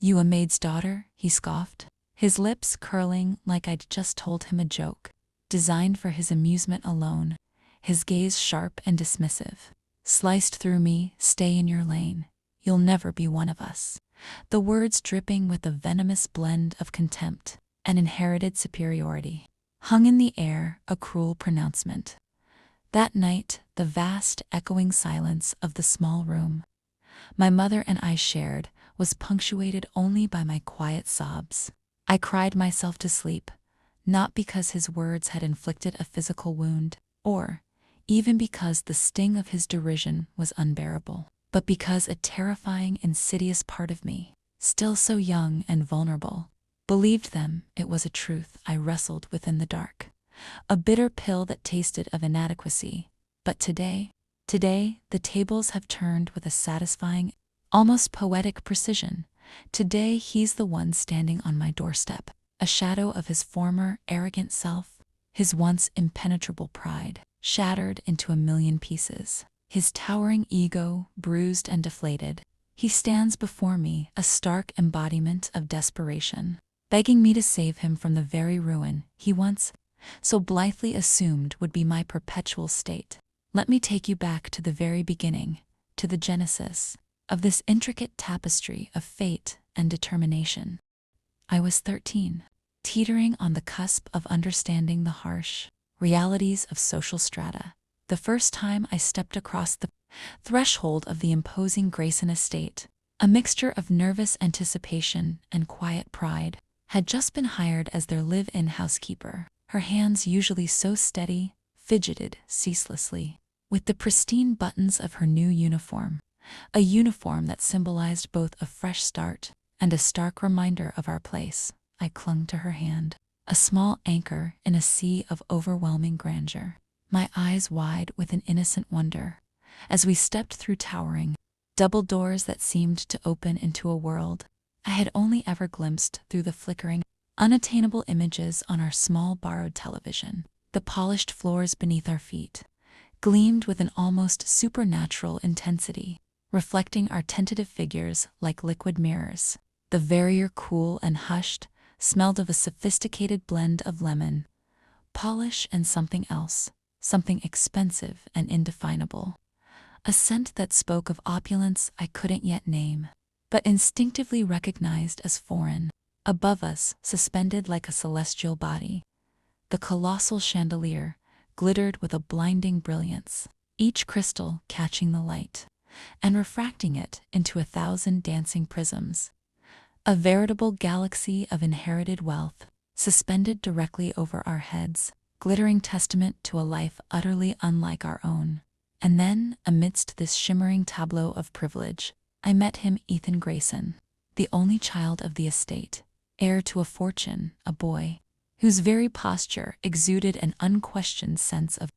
You a maid's daughter? He scoffed, his lips curling like I'd just told him a joke, designed for his amusement alone, his gaze sharp and dismissive. Sliced through me, stay in your lane. You'll never be one of us. The words dripping with a venomous blend of contempt and inherited superiority. Hung in the air, a cruel pronouncement. That night, the vast, echoing silence of the small room my mother and I shared was punctuated only by my quiet sobs. I cried myself to sleep, not because his words had inflicted a physical wound, or even because the sting of his derision was unbearable, but because a terrifying, insidious part of me, still so young and vulnerable, believed them. It was a truth I wrestled with in the dark, a bitter pill that tasted of inadequacy. But today, the tables have turned with a satisfying, almost poetic precision. Today he's the one standing on my doorstep, a shadow of his former arrogant self, his once impenetrable pride, shattered into a million pieces, his towering ego bruised and deflated. He stands before me, a stark embodiment of desperation, begging me to save him from the very ruin he once so blithely assumed would be my perpetual state. Let me take you back to the very beginning, to the genesis of this intricate tapestry of fate and determination. I was 13, teetering on the cusp of understanding the harsh realities of social strata. The first time I stepped across the threshold of the imposing Grayson estate, a mixture of nervous anticipation and quiet pride, had just been hired as their live-in housekeeper. Her hands, usually so steady, fidgeted ceaselessly with the pristine buttons of her new uniform, a uniform that symbolized both a fresh start and a stark reminder of our place. I clung to her hand, a small anchor in a sea of overwhelming grandeur, my eyes wide with an innocent wonder, as we stepped through towering, double doors that seemed to open into a world I had only ever glimpsed through the flickering, unattainable images on our small borrowed television. The polished floors beneath our feet gleamed with an almost supernatural intensity, reflecting our tentative figures like liquid mirrors. The verrier, cool and hushed, smelled of a sophisticated blend of lemon, polish and something else, something expensive and indefinable. A scent that spoke of opulence I couldn't yet name, but instinctively recognized as foreign. Above us, suspended like a celestial body, the colossal chandelier glittered with a blinding brilliance, each crystal catching the light and refracting it into 1,000 dancing prisms. A veritable galaxy of inherited wealth, suspended directly over our heads, glittering testament to a life utterly unlike our own. And then, amidst this shimmering tableau of privilege, I met him, Ethan Grayson, the only child of the estate, heir to a fortune, a boy whose very posture exuded an unquestioned sense of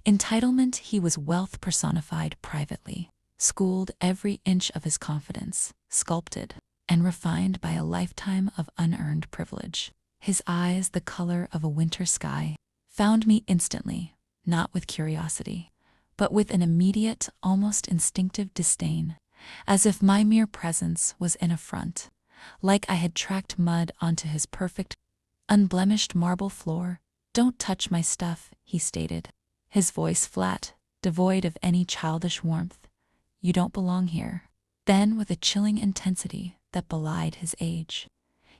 entitlement. He was wealth personified privately, schooled every inch of his confidence, sculpted and refined by a lifetime of unearned privilege. His eyes, the color of a winter sky, found me instantly, not with curiosity, but with an immediate, almost instinctive disdain, as if my mere presence was an affront, like I had tracked mud onto his perfect, unblemished marble floor. "Don't touch my stuff," he stated, his voice flat, devoid of any childish warmth. "You don't belong here." Then, with a chilling intensity that belied his age,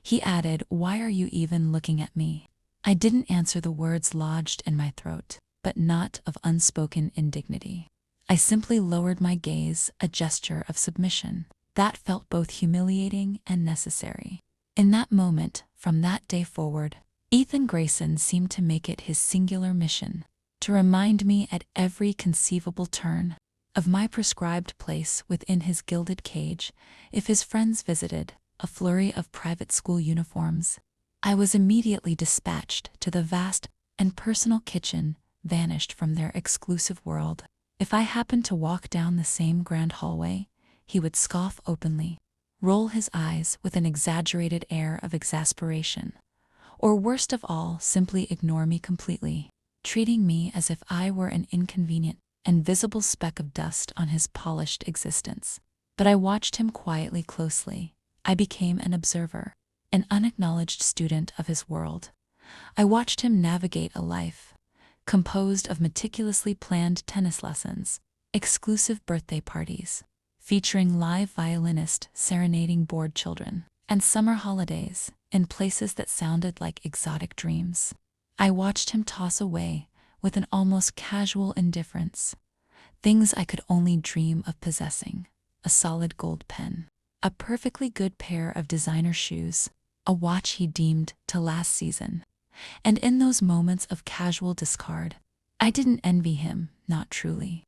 he added, "Why are you even looking at me?" I didn't answer. The words lodged in my throat, but not of unspoken indignity. I simply lowered my gaze, a gesture of submission that felt both humiliating and necessary. In that moment, from that day forward, Ethan Grayson seemed to make it his singular mission to remind me at every conceivable turn of my prescribed place within his gilded cage. If his friends visited, a flurry of private school uniforms, I was immediately dispatched to the vast and personal kitchen, vanished from their exclusive world. If I happened to walk down the same grand hallway, he would scoff openly, roll his eyes with an exaggerated air of exasperation, or worst of all, simply ignore me completely, treating me as if I were an inconvenient and visible speck of dust on his polished existence. But I watched him quietly, closely. I became an observer, an unacknowledged student of his world. I watched him navigate a life composed of meticulously planned tennis lessons, exclusive birthday parties, featuring live violinist serenading bored children, and summer holidays in places that sounded like exotic dreams. I watched him toss away, with an almost casual indifference, things I could only dream of possessing: a solid gold pen, a perfectly good pair of designer shoes, a watch he deemed to last season. And in those moments of casual discard, I didn't envy him, not truly.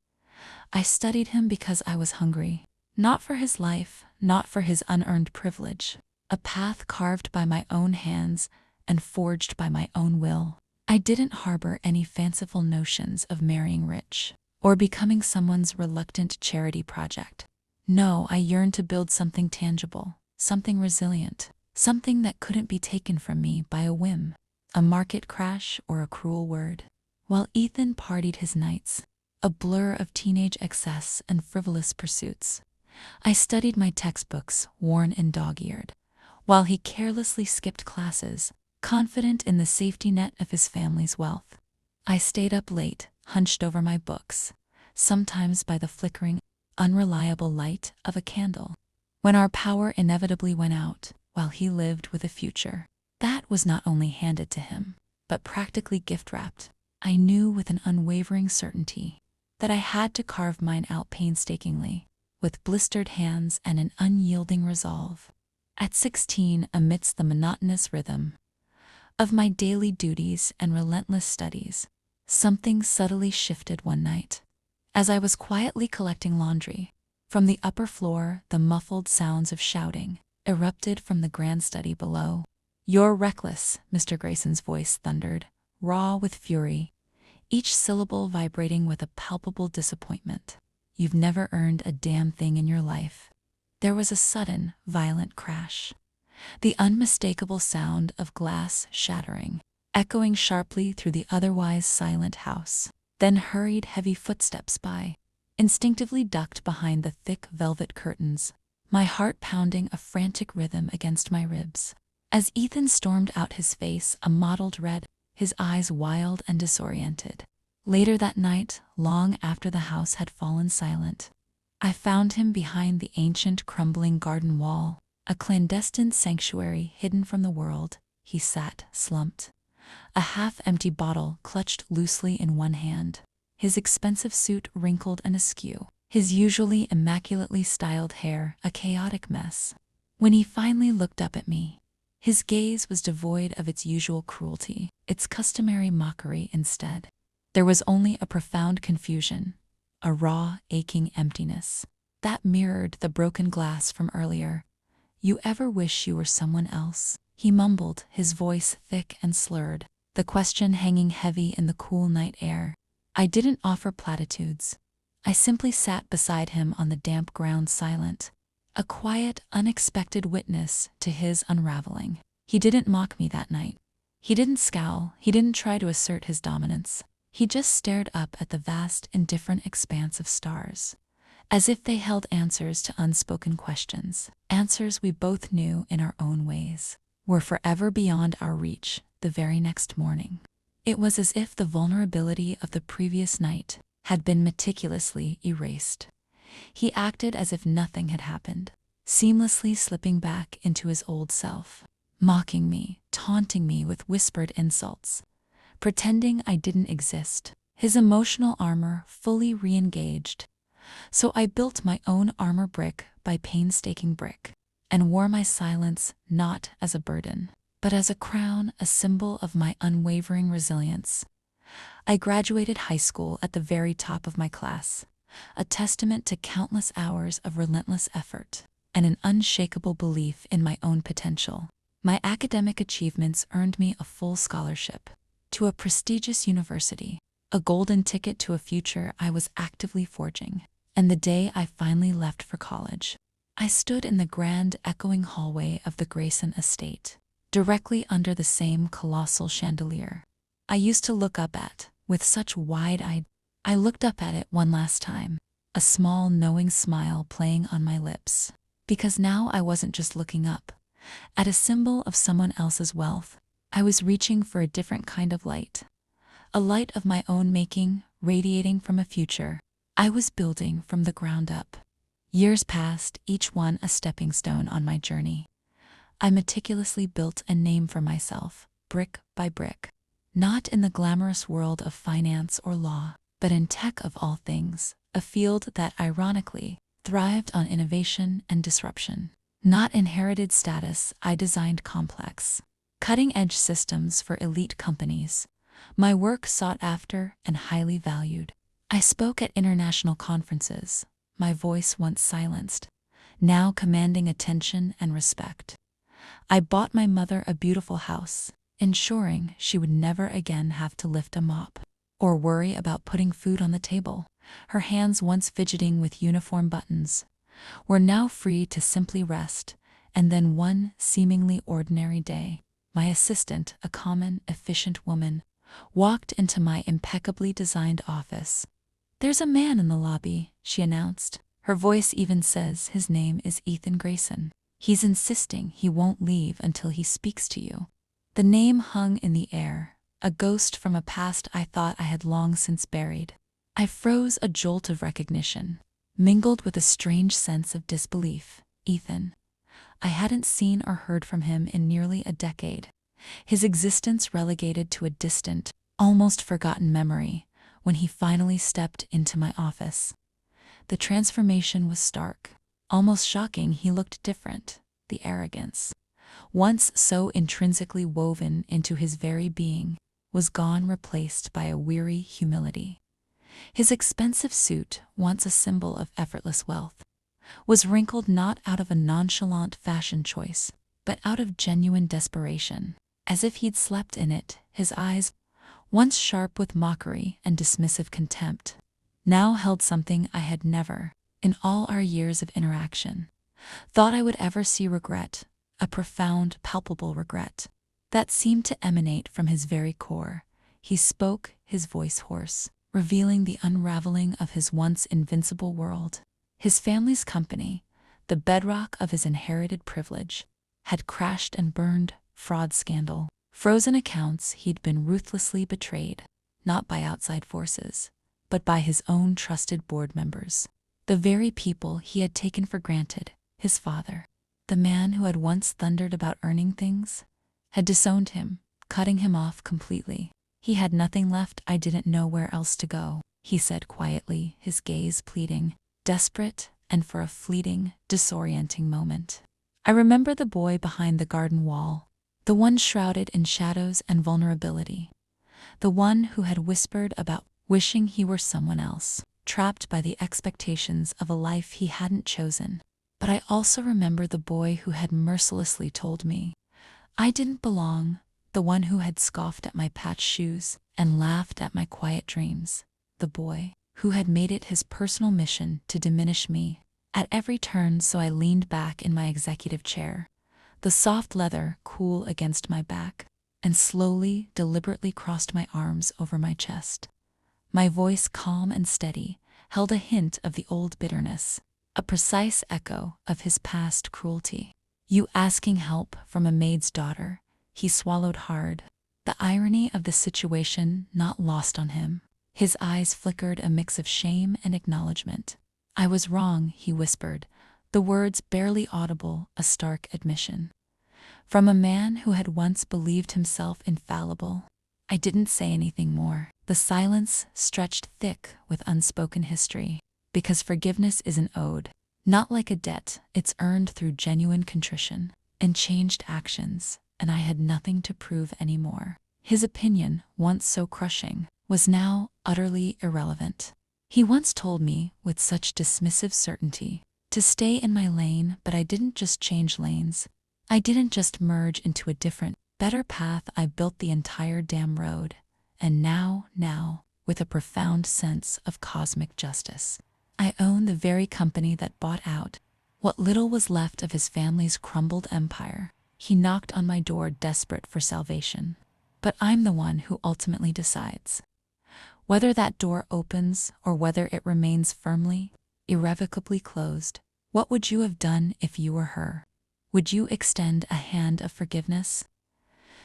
I studied him because I was hungry, not for his life, not for his unearned privilege, a path carved by my own hands and forged by my own will. I didn't harbor any fanciful notions of marrying rich or becoming someone's reluctant charity project. No, I yearned to build something tangible, something resilient, something that couldn't be taken from me by a whim, a market crash, or a cruel word. While Ethan partied his nights, a blur of teenage excess and frivolous pursuits, I studied my textbooks, worn and dog-eared, while he carelessly skipped classes, confident in the safety net of his family's wealth. I stayed up late, hunched over my books, sometimes by the flickering, unreliable light of a candle. When our power inevitably went out, while he lived with a future that was not only handed to him, but practically gift-wrapped, I knew with an unwavering certainty that I had to carve mine out painstakingly, with blistered hands and an unyielding resolve. At 16, amidst the monotonous rhythm of my daily duties and relentless studies, something subtly shifted one night. As I was quietly collecting laundry, from the upper floor the muffled sounds of shouting erupted from the grand study below. "You're reckless," Mr. Grayson's voice thundered, raw with fury, each syllable vibrating with a palpable disappointment. "You've never earned a damn thing in your life." There was a sudden, violent crash, the unmistakable sound of glass shattering, echoing sharply through the otherwise silent house. Then hurried heavy footsteps by, instinctively ducked behind the thick velvet curtains, my heart pounding a frantic rhythm against my ribs. As Ethan stormed out, his face a mottled red, his eyes wild and disoriented. Later that night, long after the house had fallen silent, I found him behind the ancient crumbling garden wall, a clandestine sanctuary hidden from the world. He sat, slumped, a half-empty bottle clutched loosely in one hand, his expensive suit wrinkled and askew, his usually immaculately styled hair a chaotic mess. When he finally looked up at me, his gaze was devoid of its usual cruelty, its customary mockery instead. There was only a profound confusion, a raw, aching emptiness that mirrored the broken glass from earlier. "You ever wish you were someone else?" he mumbled, his voice thick and slurred, the question hanging heavy in the cool night air. I didn't offer platitudes. I simply sat beside him on the damp ground, silent, a quiet, unexpected witness to his unraveling. He didn't mock me that night. He didn't scowl, he didn't try to assert his dominance. He just stared up at the vast, indifferent expanse of stars, as if they held answers to unspoken questions, answers we both knew in our own ways were forever beyond our reach. The very next morning, it was as if the vulnerability of the previous night had been meticulously erased. He acted as if nothing had happened, seamlessly slipping back into his old self, mocking me, taunting me with whispered insults, pretending I didn't exist, his emotional armor fully re-engaged. So I built my own armor brick by painstaking brick, and wore my silence not as a burden, but as a crown, a symbol of my unwavering resilience. I graduated high school at the very top of my class, a testament to countless hours of relentless effort and an unshakable belief in my own potential. My academic achievements earned me a full scholarship to a prestigious university, a golden ticket to a future I was actively forging. And the day I finally left for college, I stood in the grand, echoing hallway of the Grayson estate, directly under the same colossal chandelier I used to look up at with such wide-eyed. I looked up at it one last time, a small, knowing smile playing on my lips. Because now I wasn't just looking up at a symbol of someone else's wealth. I was reaching for a different kind of light. A light of my own making, radiating from a future I was building from the ground up. Years passed, each one a stepping stone on my journey. I meticulously built a name for myself, brick by brick. Not in the glamorous world of finance or law, but in tech of all things, a field that ironically thrived on innovation and disruption. Not inherited status, I designed complex, cutting-edge systems for elite companies. My work sought after and highly valued. I spoke at international conferences, my voice once silenced, now commanding attention and respect. I bought my mother a beautiful house, ensuring she would never again have to lift a mop or worry about putting food on the table. Her hands, once fidgeting with uniform buttons, were now free to simply rest. And then one seemingly ordinary day, my assistant, a common, efficient woman, walked into my impeccably designed office. "There's a man in the lobby," she announced. Her voice even says his name is Ethan Grayson. "He's insisting he won't leave until he speaks to you." The name hung in the air, a ghost from a past I thought I had long since buried. I froze, a jolt of recognition, mingled with a strange sense of disbelief. Ethan. I hadn't seen or heard from him in nearly a decade, his existence relegated to a distant, almost forgotten memory when he finally stepped into my office. The transformation was stark, almost shocking. He looked different. The arrogance, once so intrinsically woven into his very being, was gone, replaced by a weary humility. His expensive suit, once a symbol of effortless wealth, was wrinkled not out of a nonchalant fashion choice, but out of genuine desperation, as if he'd slept in it. His eyes, once sharp with mockery and dismissive contempt, now held something I had never, in all our years of interaction, thought I would ever see: regret, a profound, palpable regret that seemed to emanate from his very core. He spoke, his voice hoarse, revealing the unraveling of his once invincible world. His family's company, the bedrock of his inherited privilege, had crashed and burned. Fraud scandal, frozen accounts. He'd been ruthlessly betrayed, not by outside forces, but by his own trusted board members. The very people he had taken for granted, his father, the man who had once thundered about earning things, had disowned him, cutting him off completely. He had nothing left. "I didn't know where else to go," he said quietly, his gaze pleading, desperate, and for a fleeting, disorienting moment. I remember the boy behind the garden wall, the one shrouded in shadows and vulnerability, the one who had whispered about wishing he were someone else, trapped by the expectations of a life he hadn't chosen. But I also remember the boy who had mercilessly told me I didn't belong, the one who had scoffed at my patched shoes and laughed at my quiet dreams, the boy who had made it his personal mission to diminish me at every turn. So I leaned back in my executive chair, the soft leather cool against my back, and slowly, deliberately crossed my arms over my chest. My voice, calm and steady, held a hint of the old bitterness, a precise echo of his past cruelty. "You asking help from a maid's daughter?" He swallowed hard, the irony of the situation not lost on him. His eyes flickered a mix of shame and acknowledgement. "I was wrong," he whispered, the words barely audible, a stark admission from a man who had once believed himself infallible. I didn't say anything more. The silence stretched thick with unspoken history, because forgiveness isn't owed, not like a debt. It's earned through genuine contrition and changed actions, and I had nothing to prove anymore. His opinion, once so crushing, was now utterly irrelevant. He once told me, with such dismissive certainty, to stay in my lane, but I didn't just change lanes. I didn't just merge into a different, better path. I built the entire damn road. And now, with a profound sense of cosmic justice, I own the very company that bought out what little was left of his family's crumbled empire. He knocked on my door, desperate for salvation. But I'm the one who ultimately decides whether that door opens or whether it remains firmly, irrevocably closed. What would you have done if you were her? Would you extend a hand of forgiveness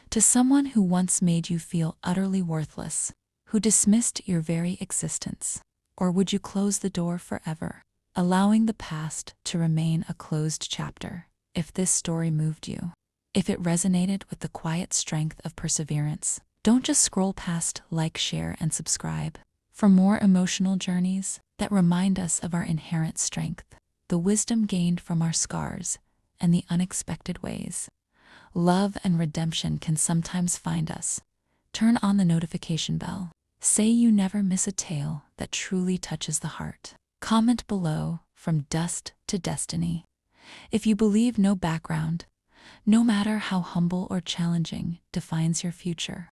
to someone who once made you feel utterly worthless, who dismissed your very existence? Or would you close the door forever, allowing the past to remain a closed chapter? If this story moved you, if it resonated with the quiet strength of perseverance, don't just scroll past, like, share, and subscribe. For more emotional journeys that remind us of our inherent strength, the wisdom gained from our scars, and the unexpected ways love and redemption can sometimes find us, turn on the notification bell. Say you never miss a tale that truly touches the heart. Comment below, from dust to destiny, if you believe no background, no matter how humble or challenging, defines your future.